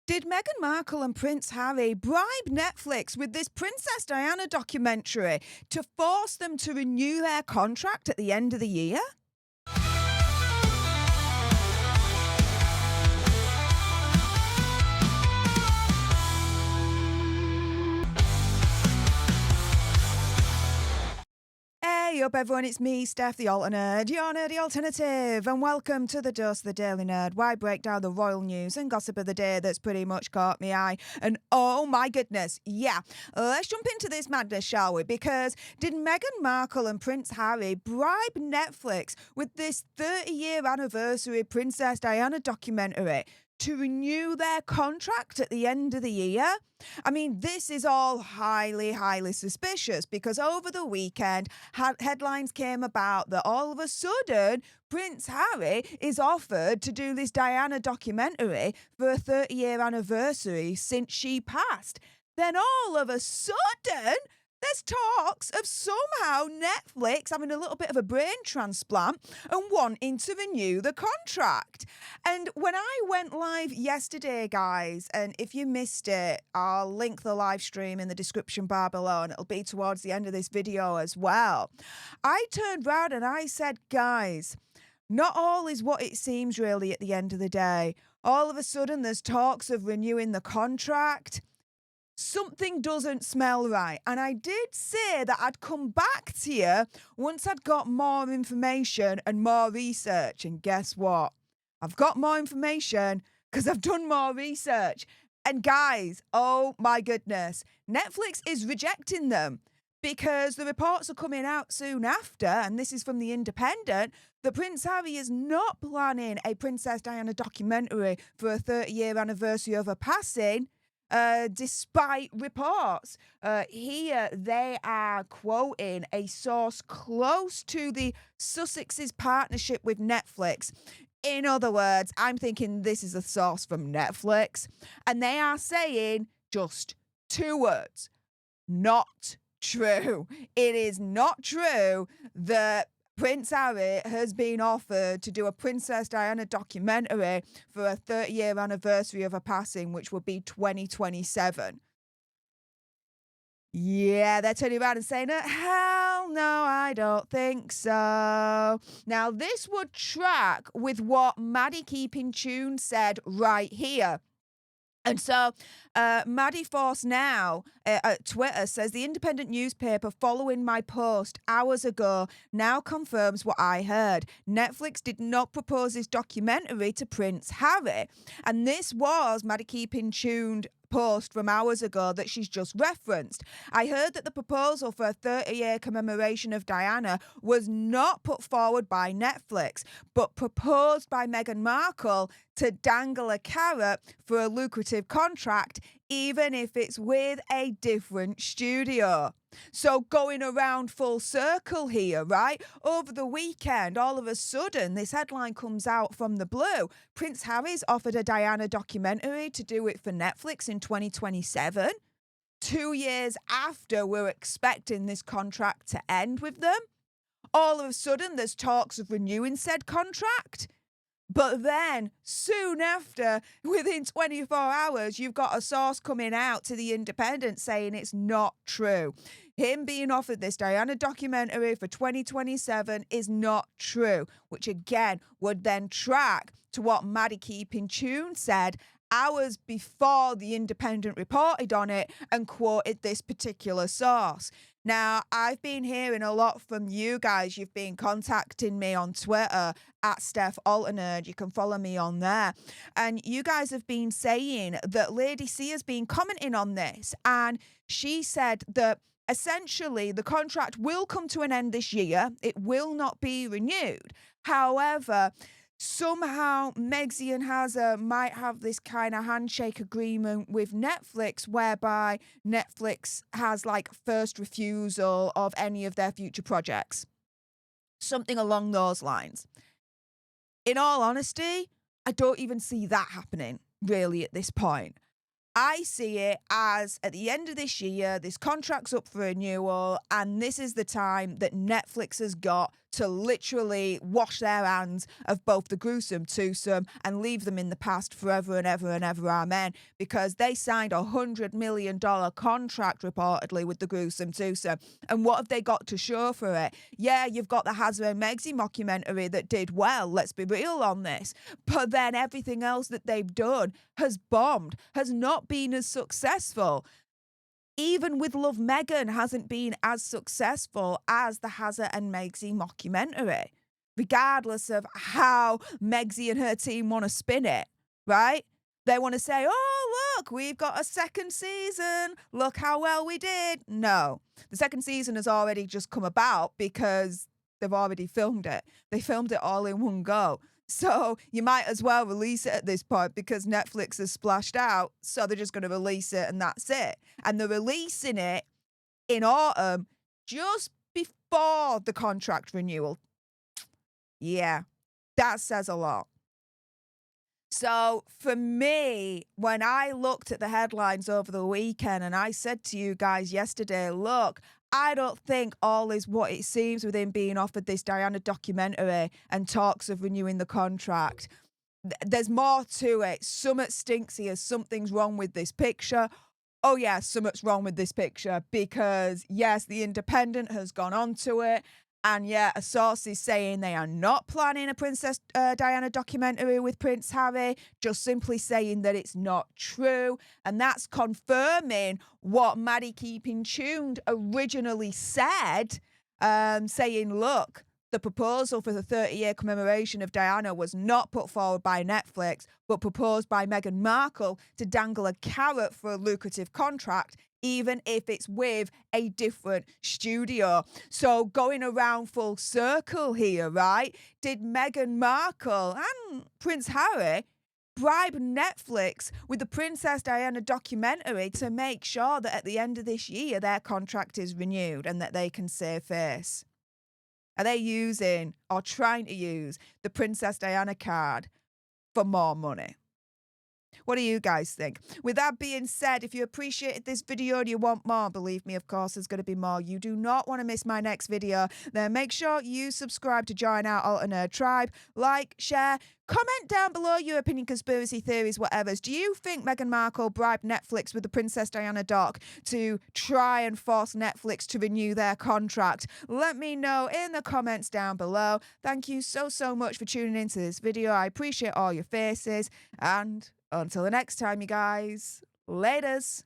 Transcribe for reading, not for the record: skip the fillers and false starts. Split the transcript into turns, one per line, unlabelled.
Did Meghan Markle and Prince Harry bribe Netflix with this Princess Diana documentary to force them to renew their contract at the end of the year? Hey up everyone, it's me, Stef the Alter Nerd, your nerdy alternative, and welcome to the Dose of the Daily Nerd, where I break down the royal news and gossip of the day that's pretty much caught me eye. And oh my goodness, yeah, let's jump into this madness, shall we? Because did Meghan Markle and Prince Harry bribe Netflix with this 30-year anniversary Princess Diana documentary to renew their contract at the end of the year? I mean, this is all highly, highly suspicious because over the weekend, headlines came about that all of a sudden, Prince Harry is offered to do this Diana documentary for a 30-year anniversary since she passed. Then all of a sudden, there's talks of somehow Netflix having a little bit of a brain transplant and wanting to renew the contract. And when I went live yesterday, guys, and if you missed it, I'll link the live stream in the description bar below, and it'll be towards the end of this video as well. I turned round and I said, guys, not all is what it seems really at the end of the day. All of a sudden, there's talks of renewing the contract. Something doesn't smell right. And I did say that I'd come back to you once I'd got more information and more research. And guess what? I've got more information because I've done more research. And guys, oh my goodness, Netflix is rejecting them because the reports are coming out soon after, and this is from The Independent, that Prince Harry is not planning a Princess Diana documentary for a 30-year anniversary of her passing. Despite reports. Here they are quoting a source close to the Sussexes partnership with Netflix. In other words, I'm thinking this is a source from Netflix, and they are saying just two words: not true. It is not true that Prince Harry has been offered to do a Princess Diana documentary for a 30-year anniversary of her passing, which will be 2027. Yeah, they're turning around and saying, hell no, I don't think so. Now, this would track with what Maddie Keeping Tune said right here. And so, Maddie Force Now at Twitter says, the Independent newspaper following my post hours ago now confirms what I heard. Netflix did not propose this documentary to Prince Harry. And this was Maddie Keeping Tuned post from hours ago that she's just referenced. I heard that the proposal for a 30-year commemoration of Diana was not put forward by Netflix, but proposed by Meghan Markle to dangle a carrot for a lucrative contract, even if it's with a different studio. So going around full circle here, right? Over the weekend, all of a sudden, this headline comes out from the blue. Prince Harry's offered a Diana documentary to do it for Netflix in 2027, 2 years after we're expecting this contract to end with them. All of a sudden, there's talks of renewing said contract. But then, soon after, within 24 hours, you've got a source coming out to The Independent saying it's not true. Him being offered this Diana documentary for 2027 is not true, which again would then track to what Maddie Keeping Tune said hours before The Independent reported on it and quoted this particular source. Now, I've been hearing a lot from you guys. You've been contacting me on Twitter at Stef Alter Nerd. You can follow me on there. And you guys have been saying that Lady C has been commenting on this. And she said that essentially the contract will come to an end this year. It will not be renewed. However, somehow Megxie and Hazza might have this kind of handshake agreement with Netflix whereby Netflix has like first refusal of any of their future projects. Something along those lines. In all honesty, I don't even see that happening really at this point. I see it as at the end of this year, this contract's up for renewal, and this is the time that Netflix has got to literally wash their hands of both the gruesome twosome and leave them in the past forever and ever and ever, amen, because they signed a $100 million contract reportedly with the gruesome twosome. And what have they got to show for it? Yeah, you've got the Hazza and Megzy mockumentary that did well, let's be real on this, but then everything else that they've done has bombed, has not been as successful. Even with Love Meghan hasn't been as successful as the Hazza and Megzy mockumentary, regardless of how Megzy and her team want to spin it, right? They want to say, oh, look, we've got a second season. Look how well we did. No, the second season has already just come about because they've already filmed it. They filmed it all in one go. So you might as well release it at this point because Netflix has splashed out. So they're just going to release it and that's it. And they're releasing it in autumn just before the contract renewal. Yeah, that says a lot. So for me, when I looked at the headlines over the weekend and I said to you guys yesterday, look, I don't think all is what it seems with him being offered this Diana documentary and talks of renewing the contract. There's more to it. Something stinks here. Something's wrong with this picture. Oh, yeah, something's wrong with this picture because, yes, The Independent has gone on to it. And yeah, a source is saying they are not planning a Princess Diana documentary with Prince Harry, just simply saying that it's not true. And that's confirming what Maddie Keeping Tuned originally said, saying, look, the proposal for the 30-year commemoration of Diana was not put forward by Netflix, but proposed by Meghan Markle to dangle a carrot for a lucrative contract, even if it's with a different studio. So going around full circle here, right? Did Meghan Markle and Prince Harry bribe Netflix with the Princess Diana documentary to make sure that at the end of this year their contract is renewed and that they can save face? Are they using or trying to use the Princess Diana card for more money? What do you guys think? With that being said, if you appreciated this video and you want more, believe me, of course, there's going to be more. You do not want to miss my next video. Then make sure you subscribe to join our Alternate Tribe. Like, share, comment down below your opinion, conspiracy theories, whatever. Do you think Meghan Markle bribed Netflix with the Princess Diana doc to try and force Netflix to renew their contract? Let me know in the comments down below. Thank you so much for tuning into this video. I appreciate all your faces and until the next time, you guys, laters.